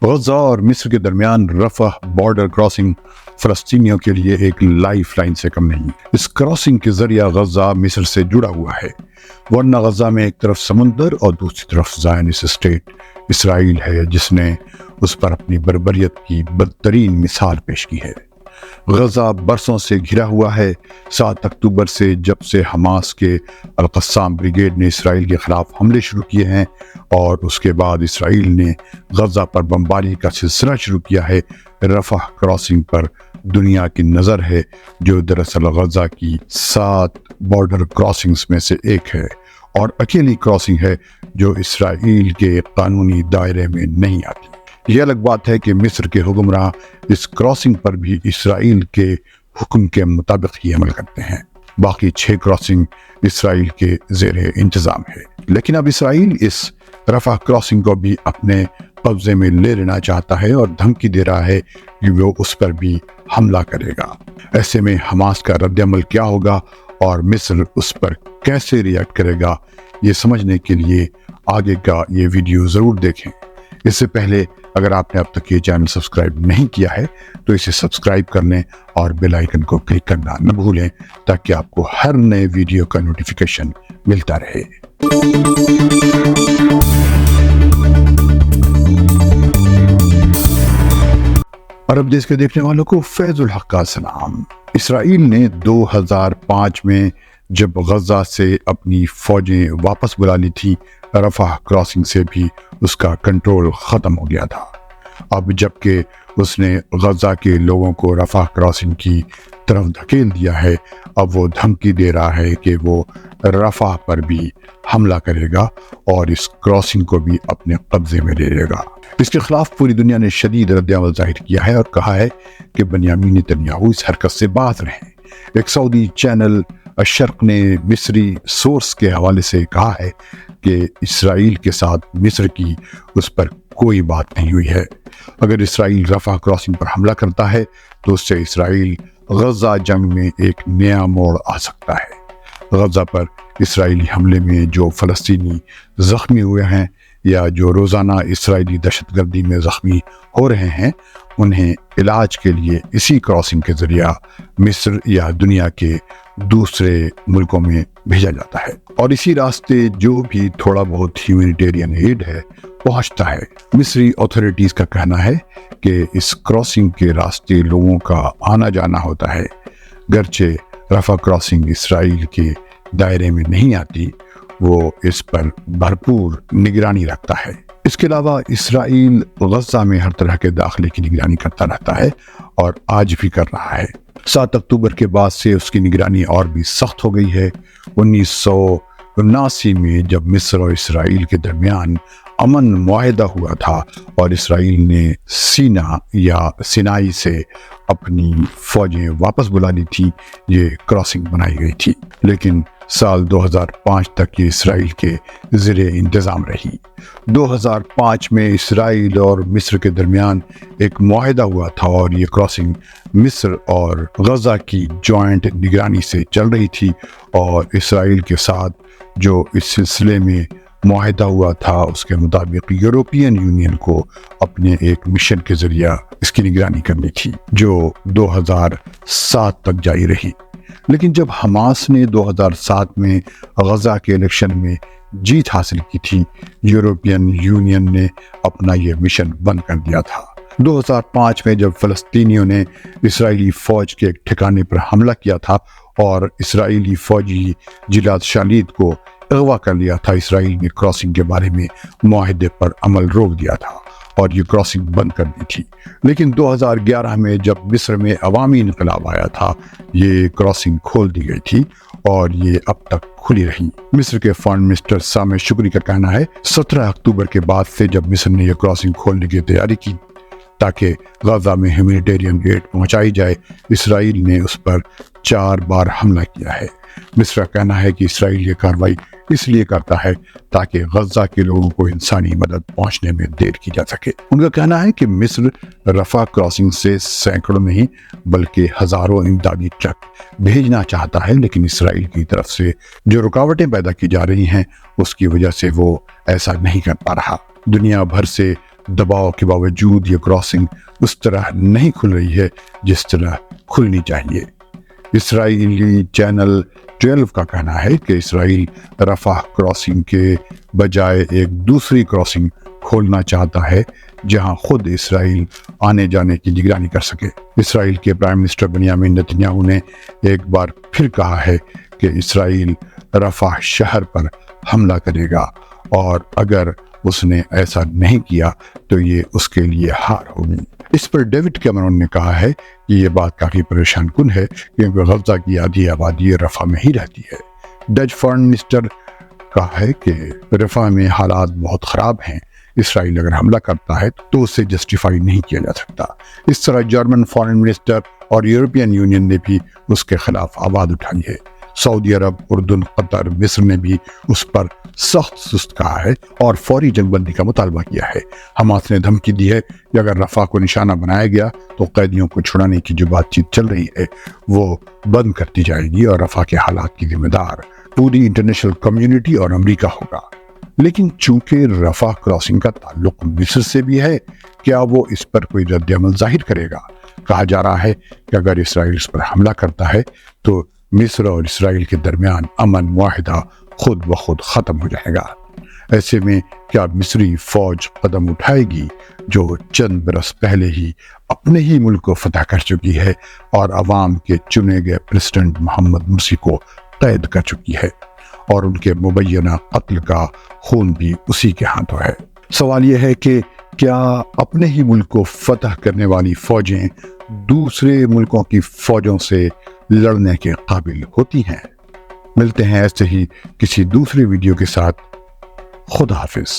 गजा और मिस्र के दरमियान रफह बॉर्डर क्रॉसिंग फलस्तीनियों के लिए एक लाइफ लाइन से कम नहीं। इस क्रॉसिंग के जरिए गजा मिस्र से जुड़ा हुआ है, वरना गजा में एक तरफ समुंदर और दूसरी तरफ ज़ायनिस्ट स्टेट इसराइल है, जिसने उस पर अपनी बर्बरियत की बदतरीन मिसाल पेश की है। गजा बरसों से घिरा हुआ है। 7 अक्टूबर से जब से हमास के अल-क़स्साम ब्रिगेड ने इसराइल के खिलाफ हमले शुरू किए हैं और उसके बाद इसराइल ने गजा पर बमबारी का सिलसिला शुरू किया है। रफह क्रॉसिंग पर दुनिया की नज़र है, जो दरअसल गजा की 7 बॉर्डर क्रॉसिंग्स में से एक है और अकेली क्रॉसिंग है जो इसराइल के कानूनी दायरे में नहीं आती। यह अलग बात है कि मिस्र के हुक्मरान इस क्रॉसिंग पर भी इसराइल के हुक्म के मुताबिक ही अमल करते हैं। बाकी 6 क्रॉसिंग इसराइल के ज़ेरे इंतज़ाम है, लेकिन अब इसराइल इस रफह क्रॉसिंग को भी अपने कब्जे में ले लेना चाहता है और धमकी दे रहा है कि वो उस पर भी हमला करेगा। ऐसे में हमास का रद्द-ए-अमल क्या होगा और मिस्र उस पर कैसे रिएक्ट करेगा, ये समझने के लिए आगे का ये वीडियो ज़रूर देखें। इससे पहले अगर आपने अब तक ये चैनल सब्सक्राइब नहीं किया है तो इसे सब्सक्राइब कर लें और बेल आइकन को क्लिक करना न भूलें, ताकि आपको हर नए वीडियो का नोटिफिकेशन मिलता रहे। अरब देश के देखने वालों को फैजुल हक का सलाम। इसराइल ने 2005 में जब गजा से अपनी फौजें वापस बुला ली थी, रफह क्रॉसिंग से भी उसका कंट्रोल ख़त्म हो गया था। अब जबकि उसने गजा के लोगों को रफह क्रॉसिंग की तरफ धकेल दिया है, अब वो धमकी दे रहा है कि वो रफह पर भी हमला करेगा और इस क्रॉसिंग को भी अपने कब्जे में ले लेगा। इसके खिलाफ पूरी दुनिया ने शदीद रद्द-ए-अमल जाहिर किया है और कहा है कि बेंयामीन नेतन्याहू इस हरकत से बाज रहें। एक सऊदी चैनल अशर्क ने मिस्री सोर्स के हवाले से कहा है कि इसराइल के साथ मिस्र की उस पर कोई बात नहीं हुई है। अगर इसराइल रफह क्रॉसिंग पर हमला करता है तो उससे इसराइल गजा जंग में एक नया मोड़ आ सकता है। गजा पर इसराइली हमले में जो फ़लस्तीनी ज़ख्मी हुए हैं या जो रोज़ाना इसराइली दहशतगर्दी में ज़ख्मी हो रहे हैं, उन्हें इलाज के लिए इसी क्रॉसिंग के ज़रिए मिस्र या दुनिया के दूसरे मुल्कों में भेजा जाता है और इसी रास्ते जो भी थोड़ा बहुत ह्यूमैनिटेरियन एड है पहुंचता है। मिस्री अथॉरिटीज़ का कहना है कि इस क्रॉसिंग के रास्ते लोगों का आना जाना होता है। गर्चे रफा क्रॉसिंग इसराइल के दायरे में नहीं आती, वो इस पर भरपूर निगरानी रखता है। इसके अलावा इसराइल गजा में हर तरह के दाखिले की निगरानी करता रहता है और आज भी कर रहा है। 7 अक्टूबर के बाद से उसकी निगरानी और भी सख्त हो गई है। 1979 में जब मिस्र और इसराइल के दरमियान अमन मुआहदा हुआ था और इसराइल ने सीना या सिनाई से अपनी फौजें वापस बुला ली थी, ये क्रॉसिंग बनाई गई थी, लेकिन साल 2005 तक ये इसराइल के ज़ेरे इंतज़ाम रही। 2005 में इसराइल और मिस्र के दरमियान एक मुआहदा हुआ था और ये क्रॉसिंग मिस्र और गजा की जॉइंट निगरानी से चल रही थी और इसराइल के साथ जो इस सिलसिले में मुआहदा हुआ था उसके मुताबिक यूरोपियन यूनियन को अपने एक मिशन के ज़रिए इसकी निगरानी करनी थी, जो 2007 तक जारी रही। लेकिन जब हमास ने 2007 में गजा के इलेक्शन में जीत हासिल की थी, यूरोपियन यूनियन ने अपना ये मिशन बंद कर दिया था। 2005 में जब फ़लस्तीनियों ने इसराइली फ़ौज के एक ठिकाने पर हमला किया था और इसराइली फ़ौजी जिलाद शालिद को अगवा कर लिया था, इसराइल ने क्रॉसिंग के बारे में मुआहदे पर अमल रोक दिया था और ये क्रॉसिंग बंद कर दी थी। लेकिन 2011 में जब मिस्र में अवामी इनकलाब आया था, ये क्रॉसिंग खोल दी गई थी और ये अब तक खुली रही। मिस्र के फॉरेन मिनिस्टर सामे शुक्री का कहना है 17 अक्टूबर के बाद से जब मिस्र ने यह क्रॉसिंग खोलने की तैयारी की ताकि गजा में ह्यूमैनिटेरियन एड पहुंचाई जाए, इसराइल ने उस पर 4 बार हमला किया है। मिस्र का कहना है कि इसराइल ये कार्रवाई इसलिए करता है ताकि गजा के लोगों को इंसानी मदद पहुंचने में देर की जा सके। उनका कहना है कि मिस्र रफा क्रॉसिंग से सैकड़ों नहीं बल्कि हजारों इमदादी ट्रक भेजना चाहता है, लेकिन इसराइल की तरफ से जो रुकावटें पैदा की जा रही हैं उसकी वजह से वो ऐसा नहीं कर पा रहा। दुनिया भर से دباؤ کے باوجود یہ کراسنگ اس طرح نہیں کھل رہی ہے جس طرح کھلنی چاہیے۔ اسرائیلی چینل 12 کا کہنا ہے کہ اسرائیل رفح کراسنگ کے بجائے ایک دوسری کراسنگ کھولنا چاہتا ہے جہاں خود اسرائیل آنے جانے کی نگرانی کر سکے۔ اسرائیل کے پرائم منسٹر بنیامین نتنیاہو نے ایک بار پھر کہا ہے کہ اسرائیل رفح شہر پر حملہ کرے گا، اور اگر اس نے ایسا نہیں کیا تو یہ اس کے لیے ہار ہوگی۔ اس پر ڈیوڈ کیمرون نے کہا ہے کہ یہ بات کافی پریشان کن ہے کیونکہ غزہ کی آدھی آبادی رفح میں ہی رہتی ہے۔ ڈچ فارن منسٹر کہا ہے کہ رفح میں حالات بہت خراب ہیں، اسرائیل اگر حملہ کرتا ہے تو اسے جسٹیفائی نہیں کیا جا سکتا۔ اس طرح جرمن فارن منسٹر اور یورپین یونین نے بھی اس کے خلاف آواز اٹھائی ہے۔ سعودی عرب، اردن، قطر، مصر نے بھی اس پر سخت سست کہا ہے اور فوری جنگ بندی کا مطالبہ کیا ہے۔ حماس نے دھمکی دی ہے کہ اگر رفح کو نشانہ بنایا گیا تو قیدیوں کو چھڑانے کی جو بات چیت چل رہی ہے وہ بند کر دی جائے گی، اور رفح کے حالات کی ذمہ دار پوری انٹرنیشنل کمیونٹی اور امریکہ ہوگا۔ لیکن چونکہ رفح کراسنگ کا تعلق مصر سے بھی ہے، کیا وہ اس پر کوئی رد عمل ظاہر کرے گا؟ کہا جا رہا ہے کہ اگر اسرائیل اس پر حملہ کرتا ہے تو مصر اور اسرائیل کے درمیان امن معاہدہ خود بخود ختم ہو جائے گا۔ ایسے میں کیا مصری فوج قدم اٹھائے گی جو چند برس پہلے ہی اپنے ہی ملک کو فتح کر چکی ہے اور عوام کے چنے گئے پریزیڈنٹ محمد مرسی کو قید کر چکی ہے، اور ان کے مبینہ قتل کا خون بھی اسی کے ہاتھوں ہے؟ سوال یہ ہے کہ کیا اپنے ہی ملک کو فتح کرنے والی فوجیں دوسرے ملکوں کی فوجوں سے لڑنے کے قابل ہوتی ہیں؟ ملتے ہیں ایسے ہی کسی دوسرے ویڈیو کے ساتھ۔ خدا حافظ۔